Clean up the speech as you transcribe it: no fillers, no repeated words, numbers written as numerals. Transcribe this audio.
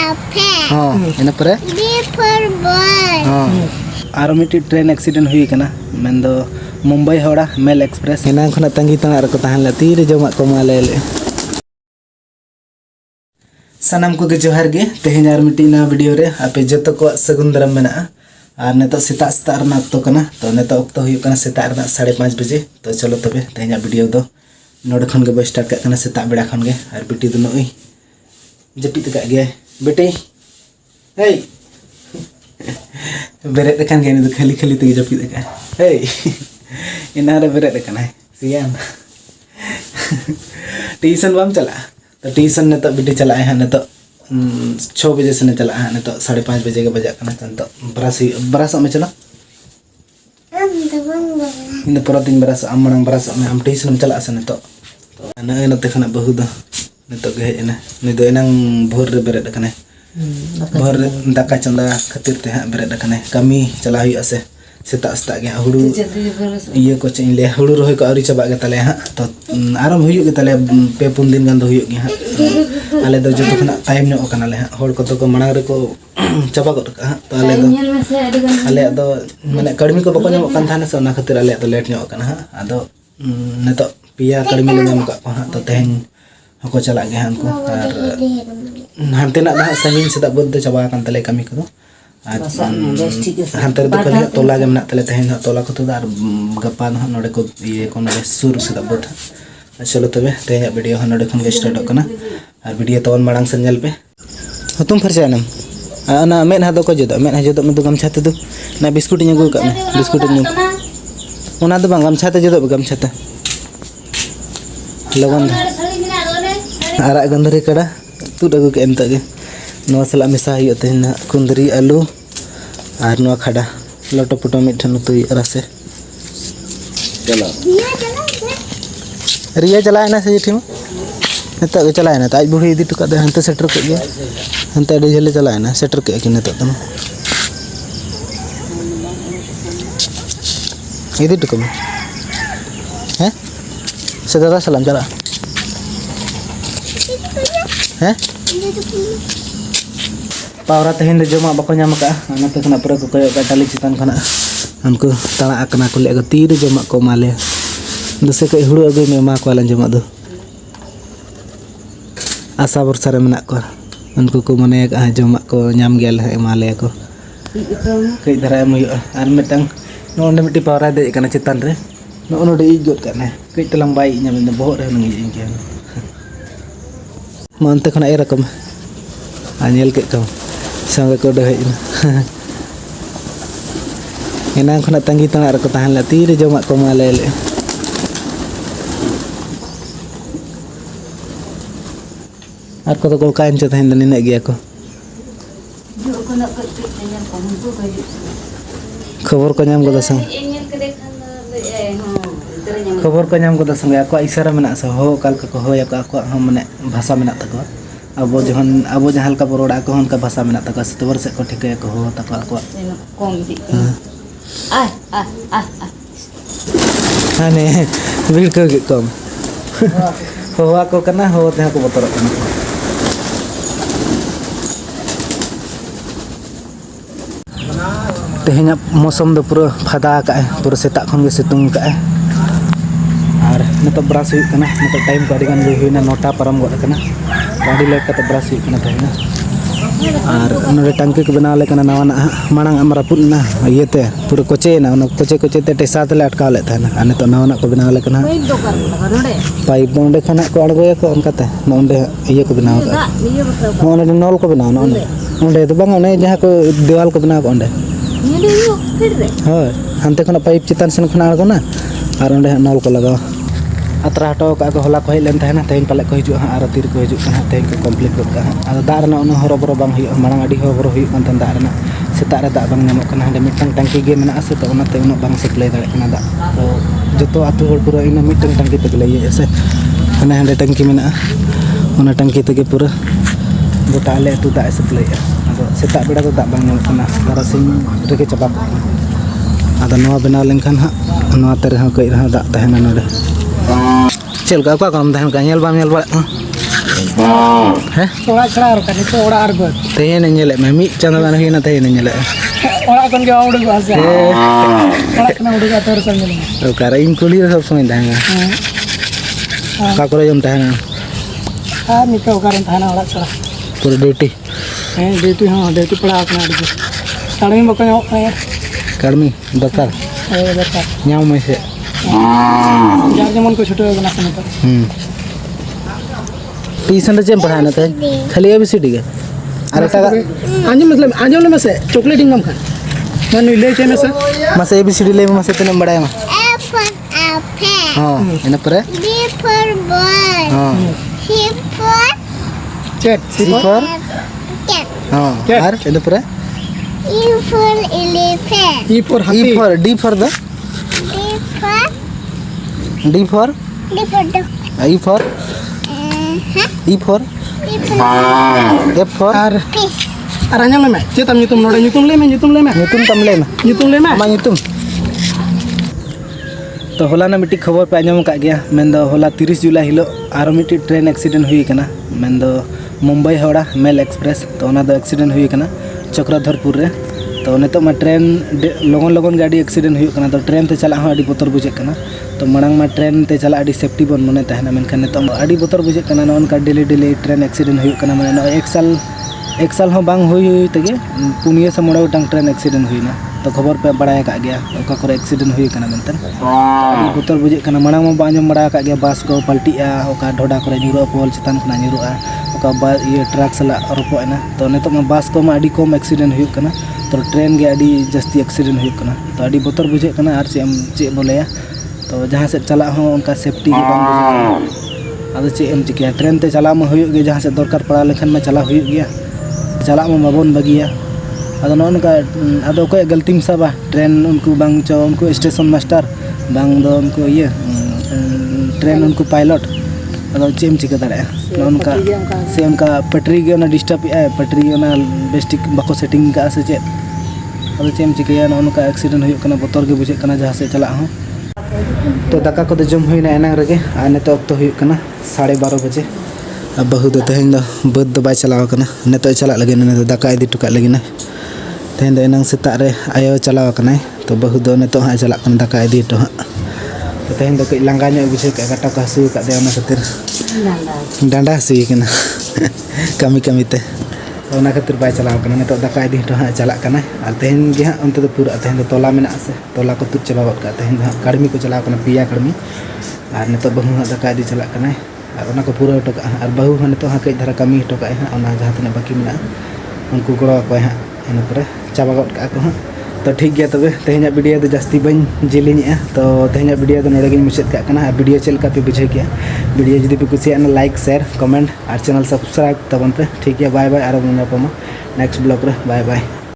हाँ इन पर हाँ और मिट्टी ट्रेन एक्सीडेंट हुई कना मैं दो मुंबई हावड़ा मेल एक्सप्रेस इना खना तंगी तना रको ताहन तीरे जमा को माले सानाम को जोहार गे तेहें और मिट्टी ना वीडियो रे आपे जतो को सगुन दरम मेना और नेतो सेता सेता रना अक्तो कना तो नेतो अक्तो हुई कना सेता रना 5:30 बजे तो चलो तबे तेहें वीडियो दो नोड खन के स्टार्ट कना सेता बेड़ा खन के और बेटी दो नई जपी तक गया बेटी हे बेरे देखान के नि खाली खाली ते जपी तक हे इना रे बेरे देखान है सियान ट्यूशन बम चला तो ट्यूशन ने तो बेटी चला है ने तो 6 बजे से ने चला है ने तो 5:30 बजे के बजा करना तो बरस में चला इन पर 3 बरस आमड़ांग बरस में हम ट्यूशन में चला से ने तो न नते खना बहु द ने तो गहे ने नि दो एनंग भोर रे बेरे दकने भोर दाका चंदा खातिर ते हा बेरे दकने कमी चला हुई से सेता सेता के हुड़ू ये को चें ले हुड़ू रोय को आरी चबा के तले हा तो आराम हुई के तले पे 4 दिन गान दो हुई के हा आले दो जतो खना टाइम नो कना ले हा होड़ को तो को मणा रे को चबा को का तो आले दो माने कड़मी को बको नमो कान थाने से ना खातिर आले तो लेट नो कना हा आदो ने तो पिया कड़मी ले नम का हा तो तेहन हको चला गे हा को और हांते ना संगीन से बद चबा कान तले कमी को हांतर दो कल तोला के मना तले तेहन तोला को तो दार गप्पा न नोडे को ये को नोडे सुर से बद चलो तबे तेहन वीडियो नोडे खन के स्टार्ट कना और वीडियो तवन मांग से नेल पे तुम फरसानम ना मेन हा दो को जदो मेन हा जदो में गमछा ते दो ना बिस्कुट न्यू का में बिस्कुट न्यू ओना दो गमछा ते जदो गमछा ते लगन आरा गंधरी कड़ा तू दगु के एमता के नो सला मिसा हियो तेन कुंदरी आलू और नो खड़ा लटो पुटो मिठन तुई रसे चलो रिया चलाए ना से ठिम नेता के चलाए ना आज बुढ़ी इदी टुका दे हंते सेटर के गया हंते अडी झले चलाए ना सेटर के कि नेता तम इदी टुका में हैं से दादा सलाम चला हैं पावरा तेहन जमा बको नाम का नाते खना पूरा को कयो का टाली चितान खना उनको तड़ा आकना को ले तीर जमा को माले दसे के हुड़ू अगे में मा को आलन जमा दो आशा वर्षा रे मना को उनको को मने का जमा को नाम गेल है माले को कई धरा में आर मेटंग नोंडे मिट्टी पावरा दे कना चितान रे नोंडे इजोत कना कई तलंग बाई नाम बोह रे नंगी इंगे मानते खना ए रकम आनेल के कम संग को दे एना खना तंगी तना रको ताहन ला तीरे जमा को माले ले आर को तो काइन च ताहन निने गया को खबर को नाम को संग खबर को नाम को संग को इशारा मेना से हो काल को हो या को हम माने भाषा मेना तको अब जहन अब जहां हल्का बरोड़ा को उनका भाषा में तक सतवर से को ठिके को हो तक को कम दी हाने बिल को कम होवा को कना हो ते को बतर कना तेहना मौसम दो पूरा फादा का पूरा सेता खन के सितुंग का और नतो ब्रश हुई कना नतो टाइम को अडिगान हुईना 9टा परम गड कना गाड़ी लेट का ब्रश हुई कना तहना और नोडे टंकी को बनाव ले कना नवा मांग हमरा पुना येते पूरा कोचे ना कोचे कोचे ते टेसा तले अटकाव ले तहना आ नतो नवा को बनाव ले कना पाइप नोडे खना को अड़गोया को अनकाते नोडे ये को बनाव का नोडे नल को बनाव नोडे तो बांग ओने जहां को दीवार को बनाव ओंडे हां हानते खना पाइप चितान सन खना अड़गोना और ओंडे नल को लगाव अतरा हटो का को होला को हेज लेन तहना तेन पाले को हिजु हां आरतीर को हिजु कना तेन को कंप्लीट कर का आ दार ना उन हरो बरो बांग हियो मांग अडी हरो हुई कान तन दार ना सेता रे दा बांग नामो कना हंडे मिटन टंकी गे मेना से तो ओनाते उन बांग सप्लाई दाड़े कना दा तो जतो आतु होड़ पूरा इन मिटन टंकी तक ले ये से हने हंडे टंकी मेना ओना टंकी तक पूरा गोटा ले तु दा सप्लाई आदो सेता बेड़ा तो दा बांग नामो कना दारा सिंग रेके चबा आदो नवा बनाव लेन खान हा नवा ते रे दा तहना नोडे चल का काम दहन का नेल बा नेल बा हैं ओड़ा छड़ा और कने तो ओड़ा और बद तेन नेले मैं मी चांदा गान हुई ना तेन नेले ओड़ा कन के उड़ गया से ओड़ा कने उड़ गया तोर संग में तो करे इन कुली सब समय दांगा का करे जम ताहना हां निको कारण थाना ओड़ा छड़ा पूरा ड्यूटी ड्यूटी हां ड्यूटी पड़ा अपना अड़ी ताड़मी बको कर्मी दरकार बता ᱧᱟᱢ ᱢᱮ ᱥᱮ जार जेमन को छुटे बना सने तो ट्यूशन रे चेम पढ़ाना ते खाली एबीसीडी के अरे ता आंजो मतलब आंजो ले मसे चॉकलेट इंगम खान मानु ले चे मसे मासे एबीसीडी ले मासे तने बड़ाय मा A for apple. हां एना परे B for boy. हां C for check C for cat. हां Cat. और एना परे E for elephant. ई पर ई हाथी for D for the D for D for dog. E for E for E for F for और fish. और आंजो ले मैं चे तम nyutum नोडे nyutum ले मैं ᱧᱩᱛᱩᱢ ᱛᱟᱢ ᱞᱟᱹᱭ ᱢᱮ nyutum ले मैं ᱟᱢᱟᱜ ᱧᱩᱛᱩᱢ तो होला ना मिट्टी खबर पे आंजम का गया मेंदो होला 30 जुलाई हिलो आरो मिट्टी ट्रेन एक्सीडेंट हुई कना मेंदो मुंबई हावड़ा मेल एक्सप्रेस तो ओना दो एक्सीडेंट हुई कना चक्रधरपुर रे तो नेतो मा ट्रेन लगन लगन गाड़ी एक्सीडेंट हुई कना तो ट्रेन ते चला हो अडी बोतर बुझे कना तो मणांग मा ट्रेन ते चला अडी सेफ्टी बन मने तहना मेनखान नेतो अडी बोतर बुझे कना नन का डेली डेली ट्रेन एक्सीडेंट हुई कना माने एक साल हो बांग हुई तगे पुनिया से मोड़ा गोटांग ट्रेन एक्सीडेंट हुईना तो खबर पे बड़ाय का गया ओका करे एक्सीडेंट हुई कना मेनतन बोतर बुझे कना मणांग मा बांजम बड़ा का गया बस को पलटिया ओका ढोडा करे जुरो पोल चितान खना जुरुआ ओका ये ट्रक सला रोपोना तो नेतो मा बस को मा अडी कम एक्सीडेंट हुई कना तो ट्रेन के अडी जस्ती एक्सीडेंट हुई कना तो अडी बोतर बुझे कना आर चे बोलेया तो जहां से चला हो उनका सेफ्टी के बांग बुझे आदो चे एम चिकिया ट्रेन ते चला मा हुई गे जहां से दरकार पड़ा लेखन में चला हुई गया चला में बाबन बगिया अदो नोनका अदो कोई गलती में सबा ट्रेन उनको बांग चो उनको स्टेशन मास्टर बांग दो उनको ये ट्रेन उनको पायलट अदो चेम चिका दरे नोनका से उनका पटरी के ना डिस्टर्ब है पटरी ना बेस्टिक बाको सेटिंग का से चे अदो चेम चिका नोनका एक्सीडेंट हुई कना बोतर के बुझे कना जहां से चला हो तो दाका को जम हुईना एना रगे आ नेतो तो हुई कना 12:30 बजे अब बहु दो तेहन दो बद दो बाय चलाव कना नेतो चला लगे ने दाका इदी टुका लगे ना तेहन दो एनंग सेता रे आयो चलाव कना तो बहु दो नेतो हा चला कना दाका इदी तो हा तो तेहन दो कई लांगा ᱧᱚᱜ बुझे का काटा का हसू का दे ओना खातिर डांडा हसू कना कमी कमी ते ओना खातिर बाय चलाव कना नेतो दाका इदी तो हा चला कना और तेहन गे हा अंत तो पूरा तेहन दो तोला मेना से तोला को तुच चबा गद का तेहन दो काडमी को चलाव कना पिया काडमी और नेतो बहु हा दाका इदी चला कना और ओना को पूरा टोका और बहु हा नेतो हा कई धरा कमी टोका हा ओना जहां तने बाकी मेना उनको गड़ो को हा इन पर चाबा गद का को तो ठीक गया तबे तेहना वीडियो तो जास्ती बन जेलिंग तो तेहना वीडियो तो नोड़े गिन मुचाद का कना वीडियो चल का पे बुझे किया वीडियो जदी पे कुसिया ना लाइक शेयर कमेंट और चैनल सब्सक्राइब तबन पे ठीक है बाय बाय और नेक्स्ट ब्लॉग रे बाय बाय।